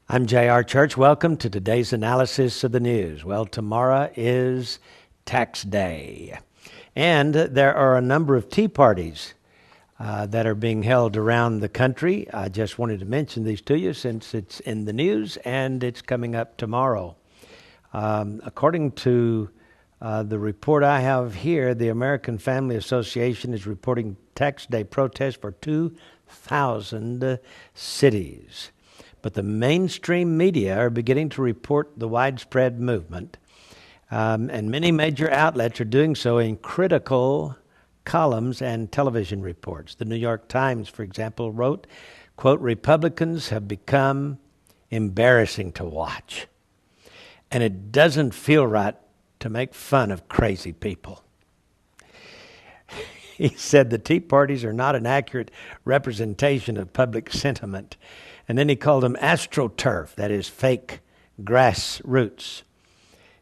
I'm J.R. Church. Welcome to today's analysis of the news. Well, tomorrow is tax day, and there are a number of tea parties that are being held around the country. I just wanted to mention these to you since it's in the news and it's coming up tomorrow. According to the report I have here, the American Family Association is reporting tax day protests for 2,000 cities. But the mainstream media are beginning to report the widespread movement, and many major outlets are doing so in critical columns and television reports. The New York Times, for example, wrote, quote, "Republicans have become embarrassing to watch, and it doesn't feel right to make fun of crazy people." He said the Tea Parties are not an accurate representation of public sentiment. And then he called them astroturf, that is fake grassroots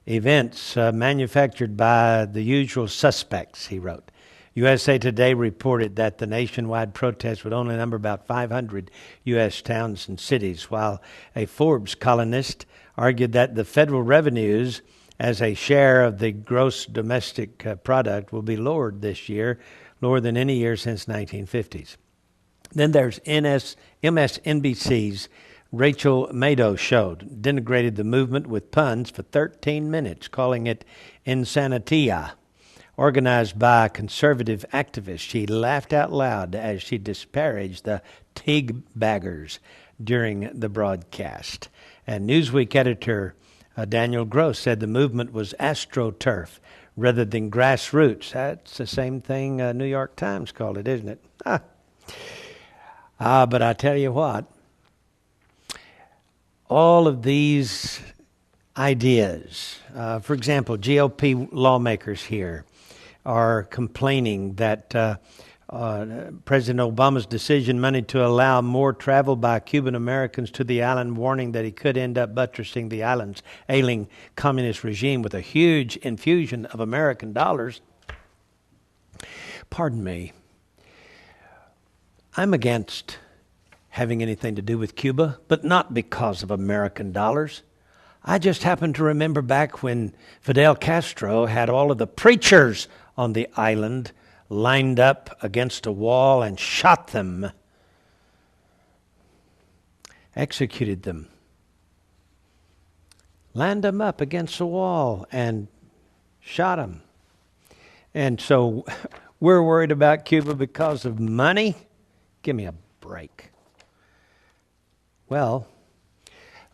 events manufactured by the usual suspects, he wrote. USA Today reported that the nationwide protest would only number about 500 U.S. towns and cities, while a Forbes columnist argued that the federal revenues as a share of the gross domestic product will be lowered this year, lower than any year since 1950s. Then there's MSNBC's Rachel Maddow show, denigrated the movement with puns for 13 minutes, calling it Insanitia. Organized by conservative activists, she laughed out loud as she disparaged the tea baggers during the broadcast. And Newsweek editor Daniel Gross said the movement was astroturf rather than grassroots. That's the same thing New York Times called it, isn't it? But I tell you what, all of these ideas, for example, GOP lawmakers here are complaining that President Obama's decision Monday to allow more travel by Cuban Americans to the island, warning that he could end up buttressing the island's ailing communist regime with a huge infusion of American dollars. Pardon me. I'm against having anything to do with Cuba, but not because of American dollars. I just happen to remember back when Fidel Castro had all of the preachers on the island lined up against a wall and shot them, executed them, lined them up against a wall and shot them. And so we're worried about Cuba because of money? Give me a break. Well,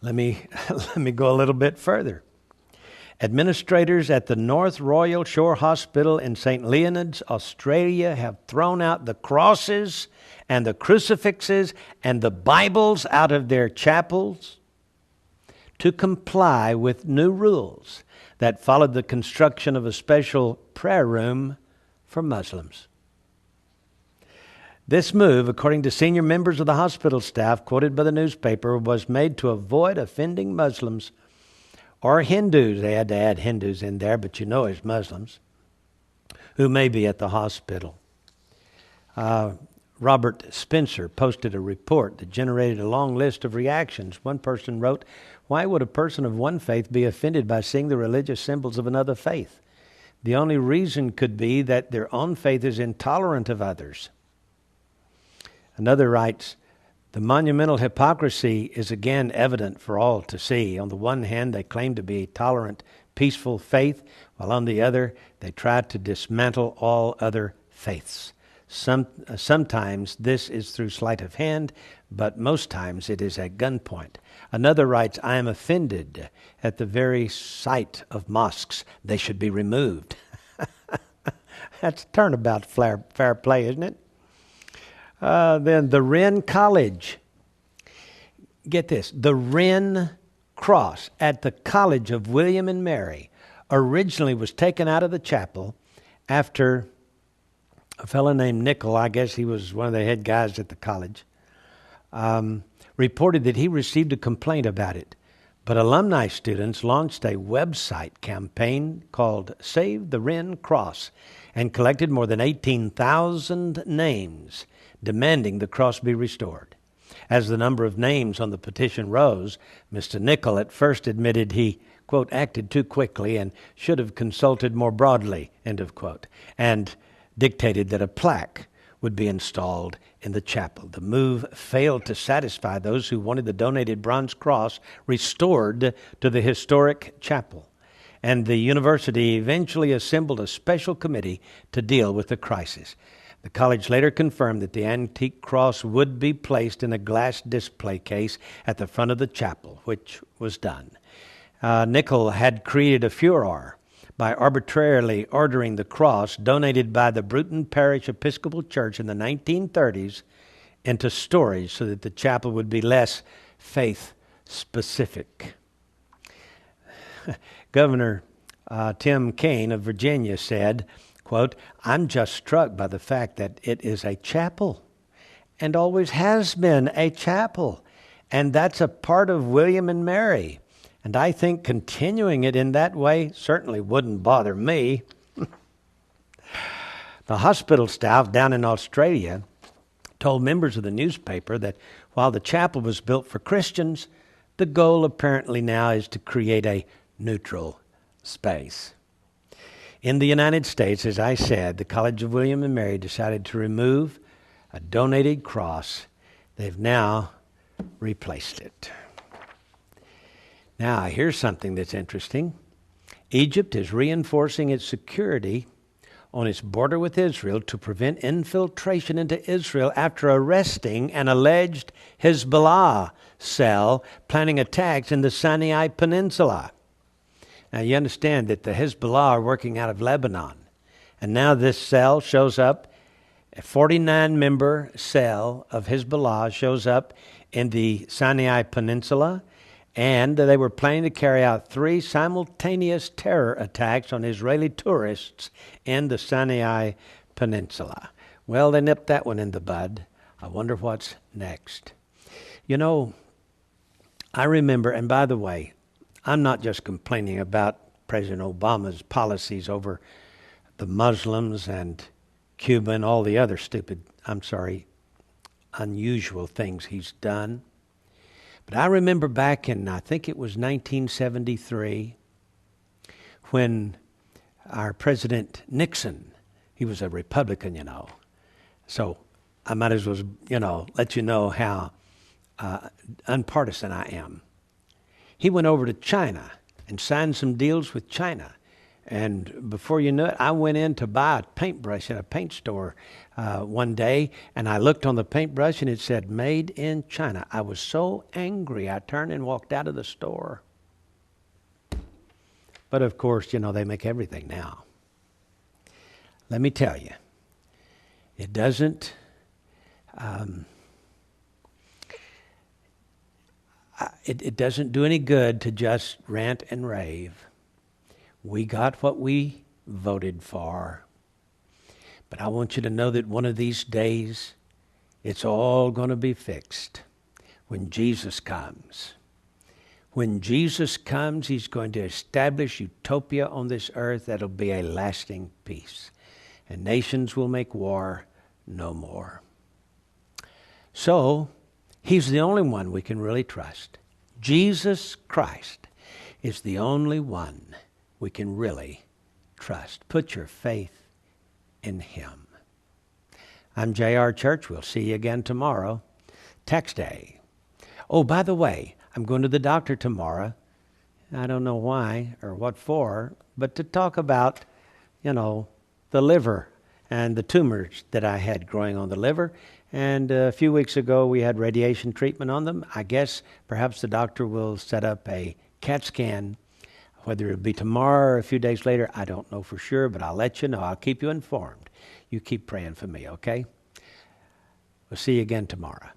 let me go a little bit further. Administrators at the North Royal Shore Hospital in St. Leonards, Australia, have thrown out the crosses and the crucifixes and the Bibles out of their chapels to comply with new rules that followed the construction of a special prayer room for Muslims. This move, according to senior members of the hospital staff quoted by the newspaper, was made to avoid offending Muslims or Hindus. They had to add Hindus in there, but you know it's Muslims who may be at the hospital. Robert Spencer posted a report that generated a long list of reactions. One person wrote, "Why would a person of one faith be offended by seeing the religious symbols of another faith? The only reason could be that their own faith is intolerant of others." Another writes, "The monumental hypocrisy is again evident for all to see. On the one hand, they claim to be a tolerant, peaceful faith, while on the other, they try to dismantle all other faiths. Sometimes this is through sleight of hand, but most times it is at gunpoint." Another writes, "I am offended at the very sight of mosques. They should be removed." That's turnabout fair play, isn't it? Then the Wren College. Get this. The Wren Cross at the College of William and Mary originally was taken out of the chapel after a fellow named Nickel, I guess he was one of the head guys at the college, reported that he received a complaint about it. But alumni students launched a website campaign called Save the Wren Cross and collected more than 18,000 names demanding the cross be restored. As the number of names on the petition rose, Mr. Nickel at first admitted he, quote, acted too quickly and should have consulted more broadly, end of quote, and dictated that a plaque would be installed in the chapel. The move failed to satisfy those who wanted the donated bronze cross restored to the historic chapel, and the university eventually assembled a special committee to deal with the crisis. The college later confirmed that the antique cross would be placed in a glass display case at the front of the chapel, which was done. Nickel had created a furor by arbitrarily ordering the cross donated by the Bruton Parish Episcopal Church in the 1930s into storage so that the chapel would be less faith-specific. Governor Tim Kaine of Virginia said, quote, I'm just struck by the fact that it is a chapel and always has been a chapel, and that's a part of William and Mary. And I think continuing it in that way certainly wouldn't bother me. The hospital staff down in Australia told members of the newspaper that while the chapel was built for Christians, the goal apparently now is to create a neutral space. In the United States, as I said, the College of William and Mary decided to remove a donated cross. They've now replaced it. Now, here's something that's interesting. Egypt is reinforcing its security on its border with Israel to prevent infiltration into Israel after arresting an alleged Hezbollah cell planning attacks in the Sinai Peninsula. Now, you understand that the Hezbollah are working out of Lebanon. And now this cell shows up, a 49-member cell of Hezbollah shows up in the Sinai Peninsula, and they were planning to carry out 3 simultaneous terror attacks on Israeli tourists in the Sinai Peninsula. Well, they nipped that one in the bud. I wonder what's next. You know, I remember, and by the way, I'm not just complaining about President Obama's policies over the Muslims and Cuba and all the other unusual things he's done. But I remember back in, I think it was 1973, when our President Nixon, he was a Republican, you know. So I might as well, let you know how unpartisan I am. He went over to China and signed some deals with China. And before you know it, I went in to buy a paintbrush in a paint store one day, and I looked on the paintbrush and it said, Made in China. I was so angry, I turned and walked out of the store. But of course, they make everything now. Let me tell you, it doesn't it doesn't do any good to just rant and rave. We got what we voted for. But I want you to know that one of these days, it's all going to be fixed when Jesus comes. When Jesus comes, he's going to establish utopia on this earth that'll be a lasting peace. And nations will make war no more. So, he's the only one we can really trust. Jesus Christ is the only one we can really trust. Put your faith in him. I'm J.R. Church. We'll see you again tomorrow. Tax Day. Oh, by the way, I'm going to the doctor tomorrow. I don't know why or what for, but to talk about, the liver and the tumors that I had growing on the liver. And a few weeks ago, we had radiation treatment on them. I guess perhaps the doctor will set up a CAT scan. Whether it'll be tomorrow or a few days later, I don't know for sure, but I'll let you know. I'll keep you informed. You keep praying for me, okay? We'll see you again tomorrow.